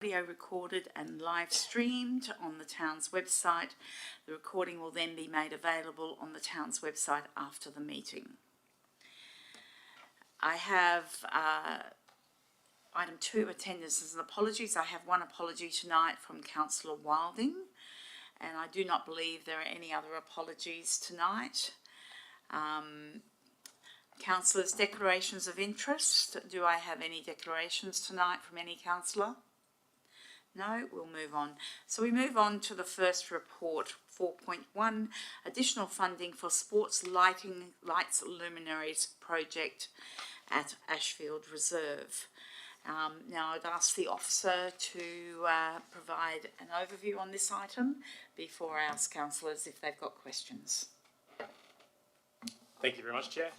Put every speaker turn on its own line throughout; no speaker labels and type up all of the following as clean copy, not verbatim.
Audio recorded and live streamed on the town's website. The recording will then be made available on the town's website after the meeting. I have item 2, attendances and apologies. I have one apology tonight from Councillor Wilding, and I do not believe there are any other apologies tonight. Councillors' declarations of interest. Do I have any declarations tonight from any councillor? No, we'll move on. So we move on to the first report, 4.1, additional funding for sports lights luminaries project at Ashfield Reserve. Now I'd ask the officer to provide an overview on this item before I ask councillors if they've got questions.
Thank you very much, Chair.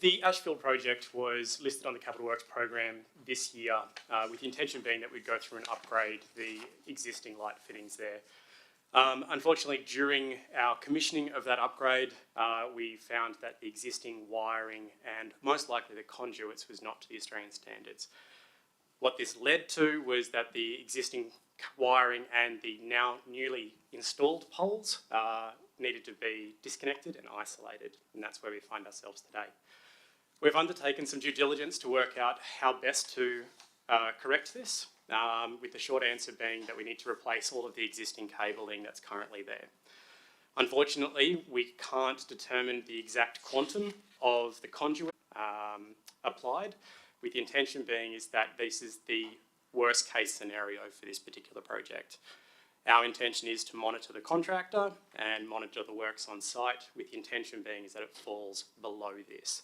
The Ashfield project was listed on the Capital Works program this year with the intention being that we'd go through and upgrade the existing light fittings there. Unfortunately, during our commissioning of that upgrade, we found that the existing wiring and most likely the conduits was not to the Australian standards. What this led to was that the existing wiring and the now newly installed poles needed to be disconnected and isolated, and that's where we find ourselves today. We've undertaken some due diligence to work out how best to correct this, with the short answer being that we need to replace all of the existing cabling that's currently there. Unfortunately, we can't determine the exact quantum of the conduit applied, with the intention being is that this is the worst case scenario for this particular project. Our intention is to monitor the contractor and monitor the works on site, with the intention being is that it falls below this.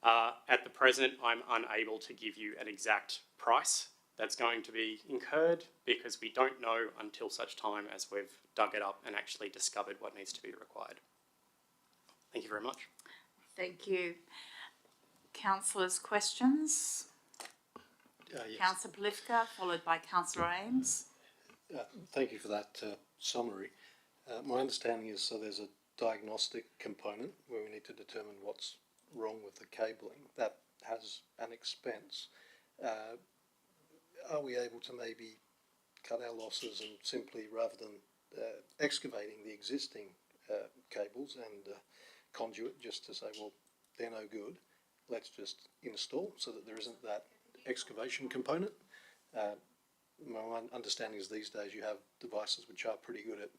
At the present, I'm unable to give you an exact price that's going to be incurred because we don't know until such time as we've dug it up and actually discovered what needs to be required. Thank you very much.
Thank you. Councillors, questions?
Yes.
Councillor Polifka, followed by Councillor Ames.
Thank you for that summary. My understanding is there's a diagnostic component where we need to determine what's wrong with the cabling. That has an expense. Are we able to maybe cut our losses and simply, rather than excavating the existing cables and conduit, just to say, well, they're no good, let's just install so that there isn't that excavation component? My understanding is these days you have devices which are pretty good at,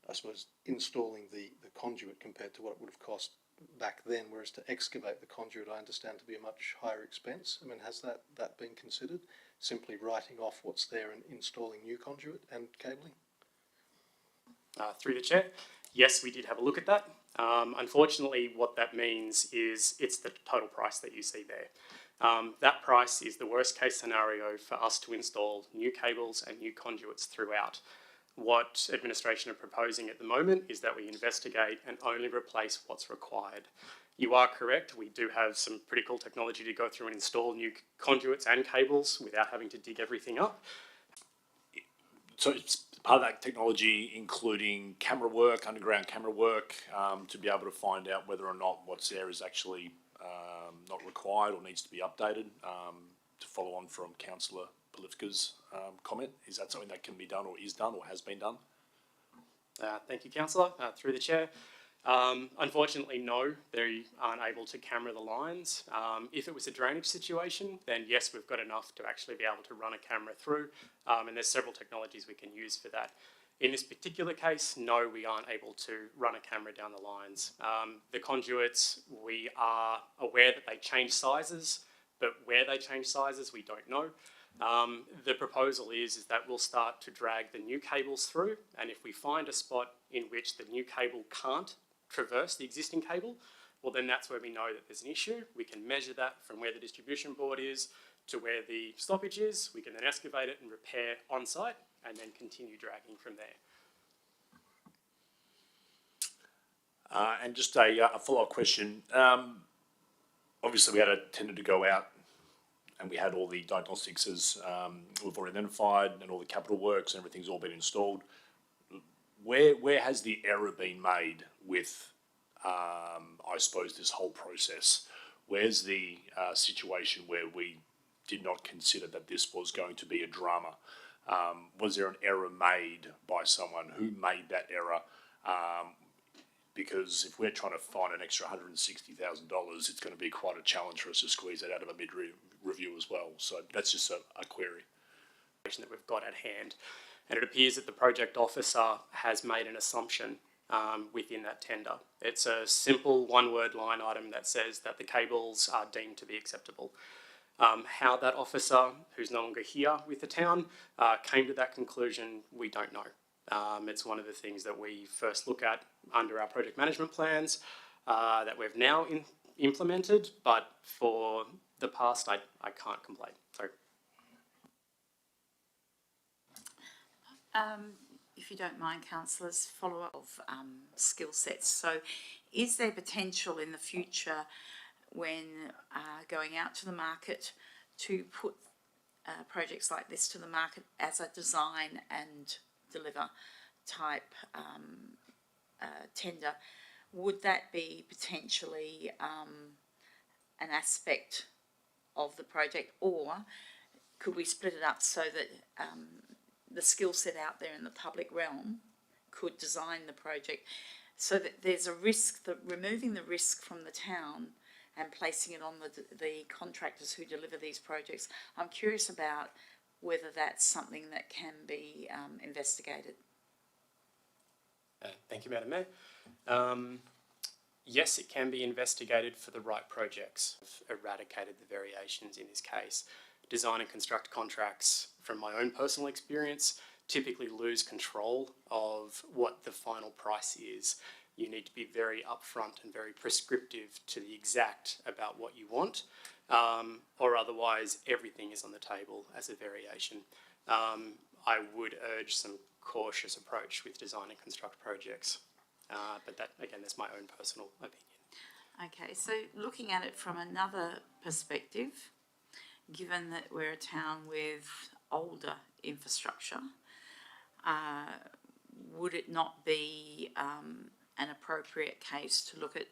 I suppose, installing the conduit compared to what it would have cost back then, whereas to excavate the conduit I understand to be a much higher expense. I mean, has that been considered? Simply writing off what's there and installing new conduit and cabling?
Through the Chair, yes, we did have a look at that. Unfortunately, what that means is it's the total price that you see there. That price is the worst case scenario for us to install new cables and new conduits throughout. What administration are proposing at the moment is that we investigate and only replace what's required. You are correct, we do have some pretty cool technology to go through and install new conduits and cables without having to dig everything up.
So it's part of that technology including camera work, underground camera work, to be able to find out whether or not what's there is actually not required or needs to be updated, to follow on from Councillor Polifka's comment. Is that something that can be done or is done or has been done?
Thank you, Councillor. Through the Chair. Unfortunately, no, they aren't able to camera the lines. If it was a drainage situation, then yes, we've got enough to actually be able to run a camera through, and there's several technologies we can use for that. In this particular case, no, we aren't able to run a camera down the lines. The conduits, we are aware that they change sizes, but where they change sizes, we don't know. The proposal is that we'll start to drag the new cables through, and if we find a spot in which the new cable can't traverse the existing cable, well then that's where we know that there's an issue. We can measure that from where the distribution board is to where the stoppage is. We can then excavate it and repair on site and then continue dragging from there.
And just a follow-up question. Obviously we had a tender to go out and we had all the diagnostics as we've already identified and all the capital works and everything's all been installed. Where has the error been made with, I suppose, this whole process? Where's the situation where we did not consider that this was going to be a drama. Was there an error made by someone? Who made that error? Because if we're trying to find an extra $160,000, it's going to be quite a challenge for us to squeeze that out of a mid-review as well. So that's just a query
that we've got at hand. And it appears that the project officer has made an assumption within that tender. It's a simple one-word line item that says that the cables are deemed to be acceptable. How that officer, who's no longer here with the town, came to that conclusion, we don't know. It's one of the things that we first look at under our project management plans that we've now implemented, but for the past, I can't complain. So.
If you don't mind, councillors, follow-up of skill sets. So is there potential in the future when going out to the market to put projects like this to the market as a design and deliver type tender? Would that be potentially an aspect of the project, or could we split it up so that the skill set out there in the public realm could design the project so that there's a risk, that removing the risk from the town and placing it on the contractors who deliver these projects? I'm curious about whether that's something that can be investigated.
Thank you, Madam Mayor. Yes, it can be investigated for the right projects. I've eradicated the variations in this case. Design and construct contracts, from my own personal experience, typically lose control of what the final price is. You need to be very upfront and very prescriptive to the exact about what you want, or otherwise everything is on the table as a variation. I would urge some cautious approach with design and construct projects, but that, again, that's my own personal opinion.
Okay, so looking at it from another perspective, given that we're a town with older infrastructure, would it not be an appropriate case to look at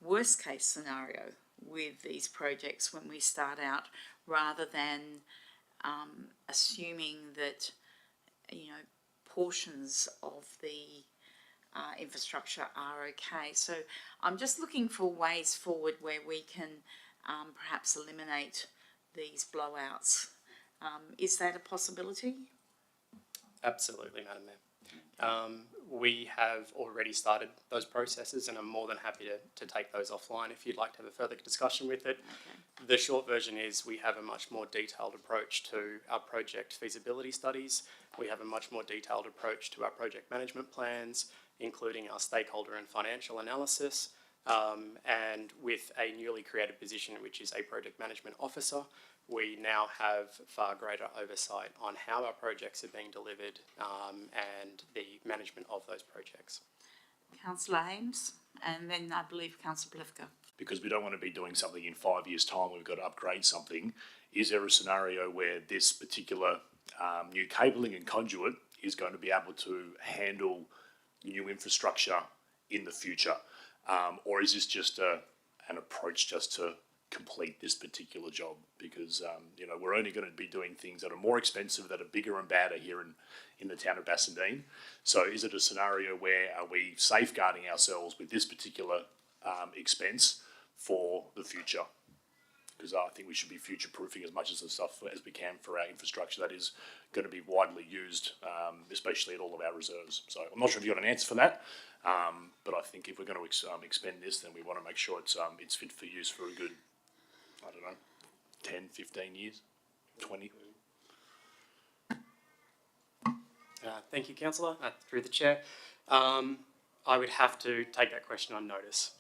worst case scenario with these projects when we start out, rather than assuming that, you know, portions of the infrastructure are okay? So I'm just looking for ways forward where we can perhaps eliminate these blowouts. Is that a possibility?
Absolutely, Madam Mayor. We have already started those processes, and I'm more than happy to take those offline if you'd like to have a further discussion with it. Okay. The short version is we have a much more detailed approach to our project feasibility studies. We have a much more detailed approach to our project management plans, including our stakeholder and financial analysis. And with a newly created position, which is a project management officer, we now have far greater oversight on how our projects are being delivered and the management of those projects.
Councillor Ames, and then I believe Councillor Plifka.
Because we don't want to be doing something in 5 years' time, we've got to upgrade something. Is there a scenario where this particular new cabling and conduit is going to be able to handle new infrastructure in the future? Or is this just an approach just to complete this particular job? Because, you know, we're only going to be doing things that are more expensive, that are bigger and badder here in the town of Bassendean. So is it a scenario where are we safeguarding ourselves with this particular expense for the future? Because I think we should be future-proofing as much as the stuff as we can for our infrastructure that is going to be widely used, especially at all of our reserves. So I'm not sure if you've got an answer for that, but I think if we're going to expend this, then we want to make sure it's fit for use for a good, I don't know, 10, 15 years, 20.
Thank you, Councillor. Through the Chair. I would have to take that question on notice.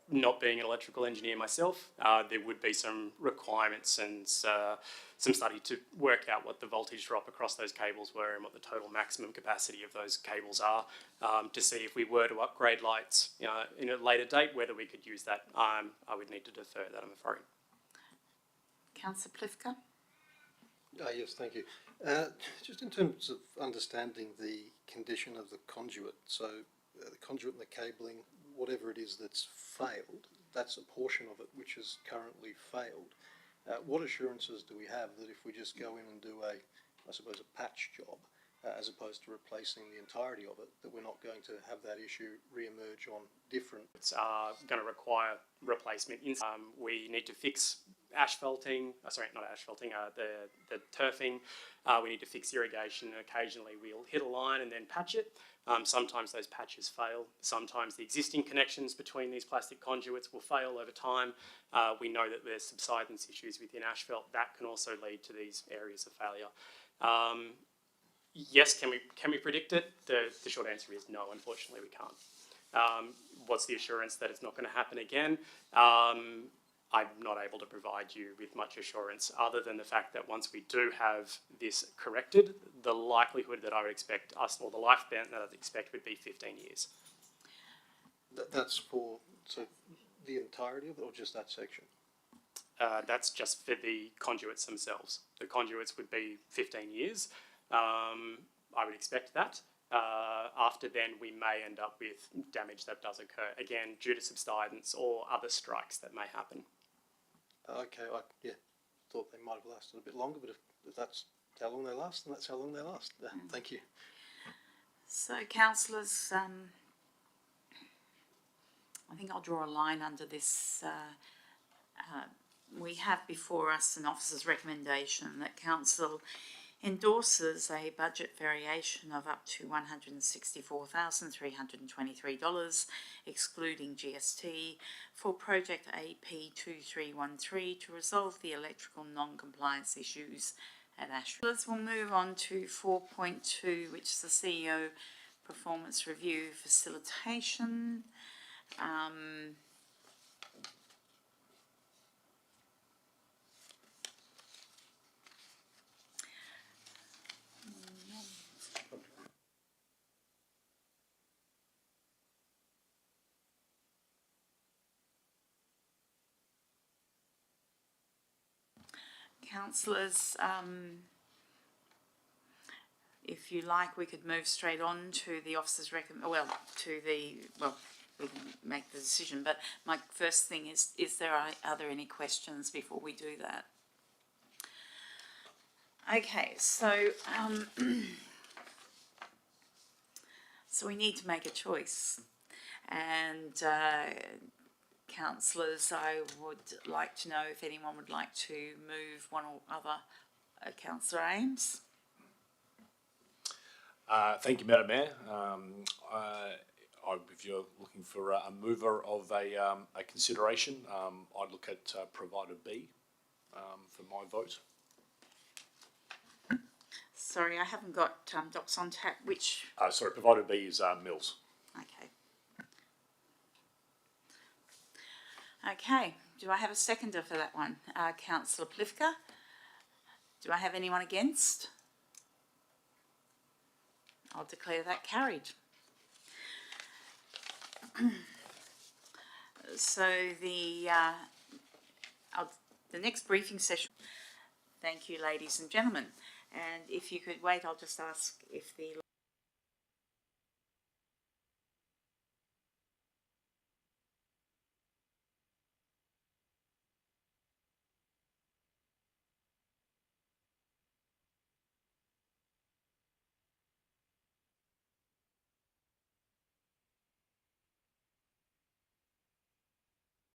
Not being an electrical engineer myself, there would be some requirements and some study to work out what the voltage drop across those cables were and what the total maximum capacity of those cables are, to see if we were to upgrade lights in a later date, whether we could use that. I would need to defer that, I'm afraid.
Councillor Plifka.
Yes, thank you. Just in terms of understanding the condition of the conduit, so the conduit and the cabling, whatever it is that's failed, that's a portion of it which has currently failed. What assurances do we have that if we just go in and do a patch job, as opposed to replacing the entirety of it, that we're not going to have that issue re-emerge on different...
It's going to require replacement. We need to fix asphalting, the turfing. We need to fix irrigation, and occasionally we'll hit a line and then patch it. Sometimes those patches fail. Sometimes the existing connections between these plastic conduits will fail over time. We know that there's subsidence issues within asphalt. That can also lead to these areas of failure. Yes, can we predict it? The short answer is no, unfortunately we can't. What's the assurance that it's not going to happen again? I'm not able to provide you with much assurance other than the fact that once we do have this corrected, the likelihood that I would expect us, or the lifespan that I'd expect would be 15 years.
That's for the entirety of it, or just that section?
That's just for the conduits themselves. The conduits would be 15 years. I would expect that. After then, we may end up with damage that does occur, again, due to subsidence or other strikes that may happen.
Okay, thought they might have lasted a bit longer, but if that's how long they last, then that's how long they last. Thank you.
So, councillors, I think I'll draw a line under this. We have before us an officer's recommendation that council endorses a budget variation of up to $164,323, excluding GST, for project AP2313 to resolve the electrical non-compliance issues at Ashfield. We'll move on to 4.2, which is the CEO performance review facilitation. Councillors, if you like, we could move straight on to the officer's we can make the decision, but my first thing is are there any questions before we do that? Okay, so so we need to make a choice, and councillors, I would like to know if anyone would like to move one or other. Councillor Ames.
Thank you, Madam Mayor. If you're looking for a mover of a consideration, I'd look at provider B for my vote.
Sorry, I haven't got docs on tap. Which?
Sorry, provider B is Mills.
Okay. Okay, do I have a seconder for that one? Councillor Plifka. Do I have anyone against? I'll declare that carried. So the next briefing session. Thank you, ladies and gentlemen. And if you could wait, I'll just ask if the